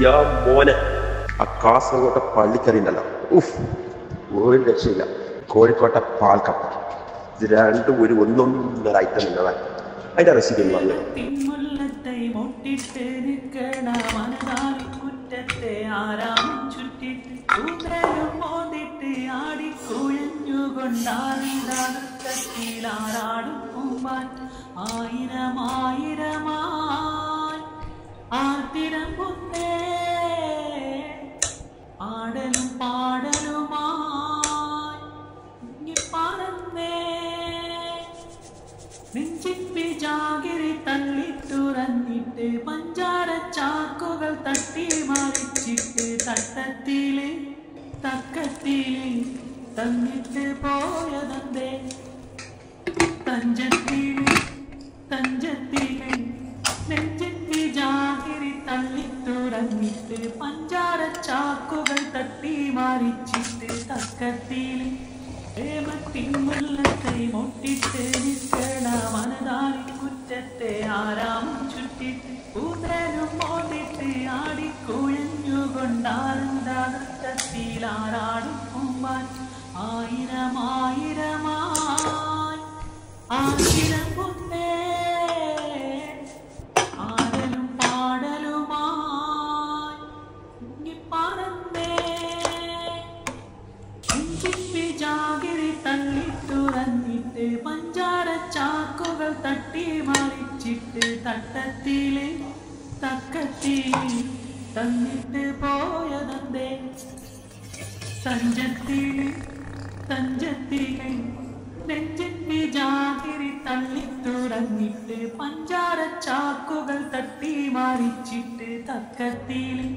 യാ മോനെ, ആ കാസർഗോട്ടെ പള്ളിക്കറി ഉണ്ടല്ലോ, ഉഫ്, ഒരു രക്ഷയില്ല. കോഴിക്കോട്ടെ പാൽക്കപ്പ, ഇത് രണ്ടും ഒരു ഒന്നൊന്നര ഐറ്റം ഉള്ളതാ. അതിന്റെ റെസിപ്പി എന്ന് പറഞ്ഞു. ആടലും പാടലുമായി പറന്നേ നെഞ്ചിപ്പി ജാഗിരി തള്ളിത്തുറന്നിട്ട് പഞ്ചാര ചാക്കുകൾ തട്ടി മറിച്ചിട്ട് തട്ടത്തില് തക്കത്തില് തന്നിട്ട് പോയതന്തേ തഞ്ചത്തില് തഞ്ചത്തില് നെഞ്ചിപ്പി ജാഗിരി തള്ളിത്തുറന്നിട്ട് പഞ്ചാര ചാക്കുകൾ തട്ടി മറിച്ചിട്ട് തക്കത്തില് പ്രേമത്തിൻ മുല്ലത്തെ മൊട്ടിട്ട് നിൽക്കണ മനതാളി കുറ്റത്തെ ആരാമും ചുറ്റിട്ട് പൂന്തനും മോട്ടിട്ട് ആടിക്കുഴഞ്ഞുകൊണ്ടാനന്ദത്തിൽ ആറാടും പൂമ്പാൻ ആയിരമായിരമായി ആയിരം പൊന്നേ ആടലും പാടലുമായി പറന്നേ ജാഗിരി തള്ളിത്തുറന്നിട്ട് പഞ്ചാര ചാക്കുകൾ തട്ടി മറിച്ചിട്ട് തട്ടത്തില് തക്കത്തില് തന്നിട്ട് പോയതന്തേ തഞ്ചത്തില് തഞ്ചത്തില് നെഞ്ചിന്റെ ജാഗിരി തള്ളിത്തുറന്നിട്ട് പഞ്ചാര ചാക്കുകൾ തട്ടി മറിച്ചിട്ട് തക്കത്തില്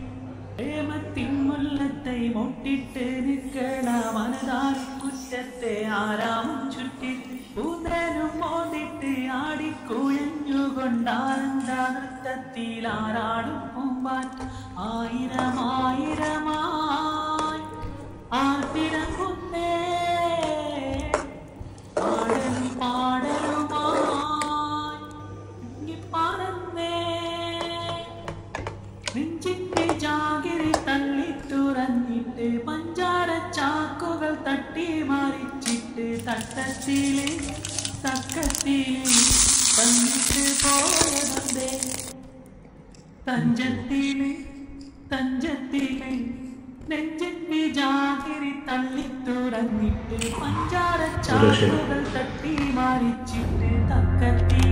പ്രേമത്തിൻ മുല്ലത്തെ മൊട്ടിട്ട് നിൽക്കണ മനതാളി കുറ്റത്തെ ആരാമും ചുറ്റിട്ട് പൂന്തനും മോതിട്ട് ആടിക്കുഴഞ്ഞുകൊണ്ടാനന്ദ നൃത്തത്തിൽ ആറാടും പൂമ്പാൻ ആയിരമായിരമായി ആർത്തിരങ്ങുന്നേ ആടലും പാടലുമായി പറന്നേ നെഞ്ചിന്റെ ജാഗിരി തള്ളിത്തുറന്നിട്ട് പഞ്ചാര ചാക്കുകൾ തട്ടി മറിച്ചിട്ട് തട്ടത്തില് തക്കത്തില് തന്നിട്ട് പോയതന്തേ തഞ്ചത്തില് തഞ്ചത്തില് നെഞ്ചിന്റെ ജാഗിരി തള്ളിത്തുറന്നിട്ട് പഞ്ചാര ചാക്കുകൾ തട്ടി മറിച്ചിട്ട് തക്കത്തില്